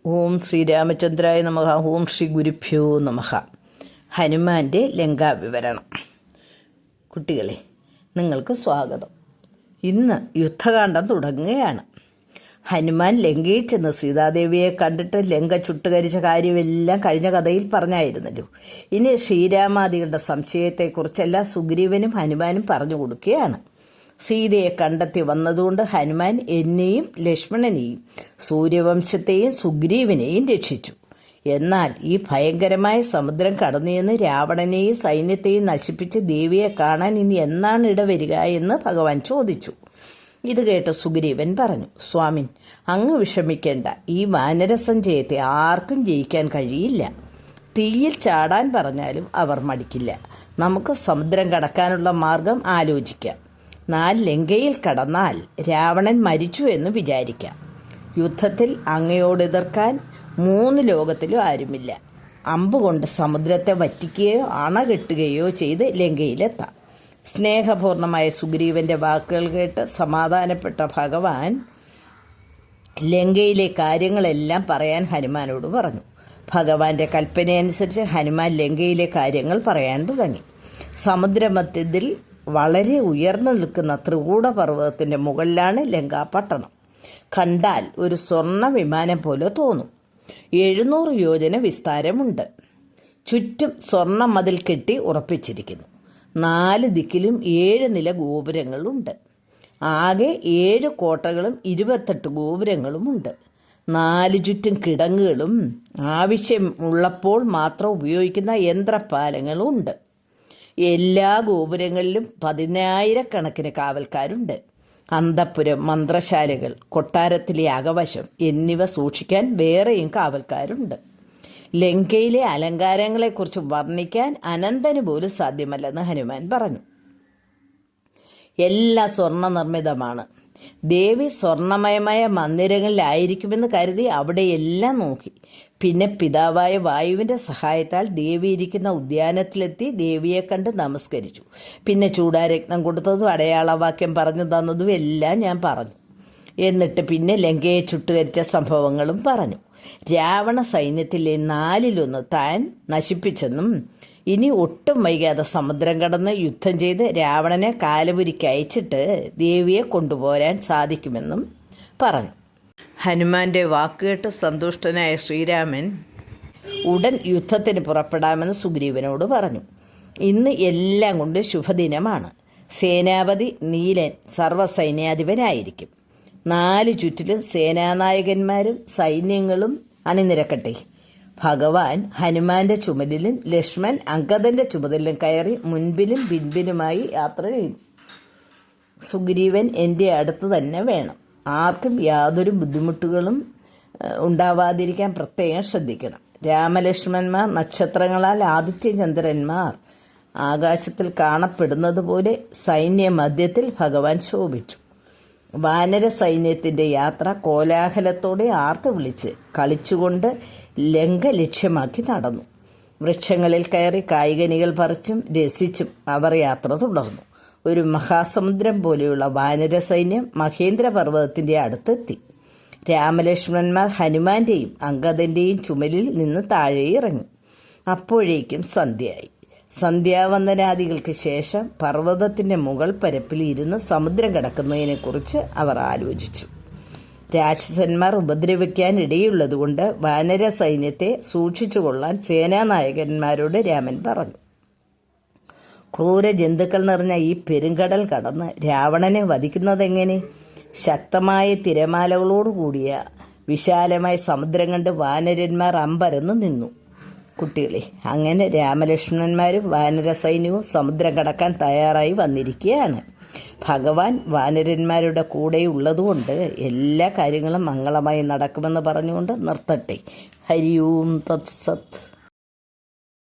ഓം ശ്രീരാമചന്ദ്രായ നമഃ. ഓം ശ്രീ ഗുരുഭ്യോ നമഃ. ഹനുമാൻ്റെ ലങ്കാവിവരണം. കുട്ടികളെ, നിങ്ങൾക്ക് സ്വാഗതം. ഇന്ന് യുദ്ധകാന്ഡം തുടങ്ങുകയാണ്. ഹനുമാൻ ലങ്കയിൽ ചെന്ന് സീതാദേവിയെ കണ്ടിട്ട് ലങ്ക ചുട്ടുകരിച്ച കാര്യമെല്ലാം കഴിഞ്ഞ കഥയിൽ പറഞ്ഞായിരുന്നല്ലോ. ഇനി ശ്രീരാമാദികളുടെ സംശയത്തെക്കുറിച്ചെല്ലാം സുഗ്രീവനും ഹനുമാനും പറഞ്ഞു കൊടുക്കുകയാണ്. സീതയെ കണ്ടെത്തി വന്നതുകൊണ്ട് ഹനുമാൻ എന്നെയും ലക്ഷ്മണനെയും സൂര്യവംശത്തെയും സുഗ്രീവനെയും രക്ഷിച്ചു. എന്നാൽ ഈ ഭയങ്കരമായ സമുദ്രം കടന്നുചെന്ന് രാവണനെയും സൈന്യത്തെയും നശിപ്പിച്ച് ദേവിയെ കാണാൻ ഇനി എന്നാണ് ഇടവരിക എന്ന് ഭഗവാൻ ചോദിച്ചു. ഇത് കേട്ട് സുഗ്രീവൻ പറഞ്ഞു, സ്വാമിൻ, അങ്ങ് വിഷമിക്കേണ്ട. ഈ വാനരസഞ്ചയത്തെ ആർക്കും ജയിക്കാൻ കഴിയില്ല. തീയിൽ ചാടാൻ പറഞ്ഞാലും അവർ മടിക്കില്ല. നമുക്ക് സമുദ്രം കടക്കാനുള്ള മാർഗം ആലോചിക്കാം. ലങ്കയിൽ കടന്നാൽ രാവണൻ മരിച്ചു എന്ന് വിചാരിക്കാം. യുദ്ധത്തിൽ അങ്ങയോട് എതിർക്കാൻ 3 ലോകത്തിലും ആരുമില്ല. അമ്പുകൊണ്ട് സമുദ്രത്തെ വറ്റിക്കുകയോ അണകെട്ടുകയോ ചെയ്ത് ലങ്കയിലെത്താം. സ്നേഹപൂർണമായ സുഗ്രീവൻ്റെ വാക്കുകൾ കേട്ട് സമാധാനപ്പെട്ട ഭഗവാൻ ലങ്കയിലെ കാര്യങ്ങളെല്ലാം പറയാൻ ഹനുമാനോട് പറഞ്ഞു. ഭഗവാന്റെ കൽപ്പനയനുസരിച്ച് ഹനുമാൻ ലങ്കയിലെ കാര്യങ്ങൾ പറയാൻ തുടങ്ങി. സമുദ്രമധ്യത്തിൽ വളരെ ഉയർന്നു നിൽക്കുന്ന ത്രികൂടപർവ്വതത്തിൻ്റെ മുകളിലാണ് ലങ്കാപട്ടണം. കണ്ടാൽ ഒരു സ്വർണ്ണ വിമാനം പോലെ തോന്നും. 700 യോജന വിസ്താരമുണ്ട്. ചുറ്റും സ്വർണ്ണ മതിൽ കെട്ടി ഉറപ്പിച്ചിരിക്കുന്നു. 4 ദിക്കിലും 7 നില ഗോപുരങ്ങളുണ്ട്. ആകെ 7 കോട്ടകളും 28 ഗോപുരങ്ങളുമുണ്ട്. 4 ചുറ്റും കിടങ്ങുകളും ആവശ്യമുള്ളപ്പോൾ മാത്രം ഉപയോഗിക്കുന്ന യന്ത്രപ്പാലങ്ങളും ഉണ്ട്. എല്ലാ ഗോപുരങ്ങളിലും 10,000 കാവൽക്കാരുണ്ട്. അന്തഃപുരം, മന്ത്രശാലകൾ, കൊട്ടാരത്തിലെ അകവശം എന്നിവ സൂക്ഷിക്കാൻ വേറെയും കാവൽക്കാരുണ്ട്. ലങ്കയിലെ അലങ്കാരങ്ങളെക്കുറിച്ച് വർണ്ണിക്കാൻ അനന്തന് പോലും സാധ്യമല്ലെന്ന് ഹനുമാൻ പറഞ്ഞു. എല്ലാം സ്വർണ്ണ നിർമ്മിതമാണ്. ദേവി സ്വർണ്ണമയമായ മന്ദിരങ്ങളിലായിരിക്കുമെന്ന് കരുതി അവിടെയെല്ലാം നോക്കി. പിന്നെ പിതാവായ വായുവിൻ്റെ സഹായത്താൽ ദേവി ഇരിക്കുന്ന ഉദ്യാനത്തിലെത്തി ദേവിയെ കണ്ട് നമസ്കരിച്ചു. പിന്നെ ചൂടാരത്നം കൊടുത്തതും അടയാളവാക്യം പറഞ്ഞു തന്നതും എല്ലാം ഞാൻ പറഞ്ഞു. എന്നിട്ട് പിന്നെ ലങ്കയെ ചുട്ടുകരിച്ച സംഭവങ്ങളും പറഞ്ഞു. രാവണ സൈന്യത്തിലെ 4/1 താൻ നശിപ്പിച്ചെന്നും ഇനി ഒട്ടും വൈകാതെ സമുദ്രം കടന്ന് യുദ്ധം ചെയ്ത് രാവണനെ കാലപുരിക്ക് അയച്ചിട്ട് ദേവിയെ കൊണ്ടുപോരാൻ സാധിക്കുമെന്നും പറഞ്ഞു. ഹനുമാന്റെ വാക്കുകേട്ട് സന്തുഷ്ടനായ ശ്രീരാമൻ ഉടൻ യുദ്ധത്തിന് പുറപ്പെടാമെന്ന് സുഗ്രീവനോട് പറഞ്ഞു. ഇന്ന് എല്ലാം കൊണ്ട് ശുഭദിനമാണ്. സേനാപതി നീലൻ സർവ്വസൈന്യാധിപനായിരിക്കും. 4 ചുറ്റിലും സേനാനായകന്മാരും സൈന്യങ്ങളും അണിനിരക്കട്ടെ. ഭഗവാൻ ഹനുമാന്റെ ചുമലിലും ലക്ഷ്മൺ അങ്കദന്റെ ചുമതലിലും കയറി മുൻപിലും പിൻപിലുമായി യാത്ര ചെയ്തു. സുഗ്രീവൻ എൻ്റെ അടുത്ത് തന്നെ വേണം. ആർക്കും യാതൊരു ബുദ്ധിമുട്ടുകളും ഉണ്ടാവാതിരിക്കാൻ പ്രത്യേകം ശ്രദ്ധിക്കണം. രാമലക്ഷ്മണന്മാർ നക്ഷത്രങ്ങളാൽ ആദിത്യചന്ദ്രന്മാർ ആകാശത്തിൽ കാണപ്പെടുന്നത് പോലെ സൈന്യമധ്യത്തിൽ ഭഗവാൻ ശോഭിച്ചു. വാനര സൈന്യത്തിൻ്റെ യാത്ര കോലാഹലത്തോടെ ആർത്ത് വിളിച്ച് കളിച്ചുകൊണ്ട് ലങ്ക ലക്ഷ്യമാക്കി നടന്നു. വൃക്ഷങ്ങളിൽ കയറി കായ്കനികൾ പറിച്ചും രസിച്ചും അവർ യാത്ര തുടർന്നു. ഒരു മഹാസമുദ്രം പോലെയുള്ള വാനര സൈന്യം മഹേന്ദ്രപർവ്വതത്തിൻ്റെ അടുത്തെത്തി. രാമലക്ഷ്മണന്മാർ ഹനുമാന്റെയും അങ്കദൻ്റെയും ചുമലിൽ നിന്ന് താഴെ ഇറങ്ങി. അപ്പോഴേക്കും സന്ധ്യയായി. സന്ധ്യാവന്ദനാദികൾക്ക് ശേഷം പർവ്വതത്തിൻ്റെ മുകൾ പരപ്പിൽ ഇരുന്ന് സമുദ്രം കടക്കുന്നതിനെക്കുറിച്ച് അവർ ആലോചിച്ചു. രാക്ഷസന്മാർ ഉപദ്രവിക്കാൻ ഇടയുള്ളതുകൊണ്ട് വാനര സൈന്യത്തെ സൂക്ഷിച്ചുകൊള്ളാൻ സേനാനായകന്മാരോട് രാമൻ പറഞ്ഞു. ക്രൂര ജന്തുക്കൾ നിറഞ്ഞ ഈ പെരുങ്കടൽ കടന്ന് രാവണനെ വധിക്കുന്നതെങ്ങനെ? ശക്തമായ തിരമാലകളോടുകൂടിയ വിശാലമായ സമുദ്രം കണ്ട് വാനരന്മാർ അമ്പരന്ന് നിന്നു. കുട്ടികളെ, അങ്ങനെ രാമലക്ഷ്മണന്മാരും വാനര സൈന്യവും സമുദ്രം കടക്കാൻ തയ്യാറായി വന്നിരിക്കുകയാണ്. ഭഗവാൻ വാനരന്മാരുടെ കൂടെ ഉള്ളതുകൊണ്ട് എല്ലാ കാര്യങ്ങളും മംഗളമായി നടക്കുമെന്ന് പറഞ്ഞുകൊണ്ട് നിർത്തട്ടെ. ഹരി ഓം തത്സത്.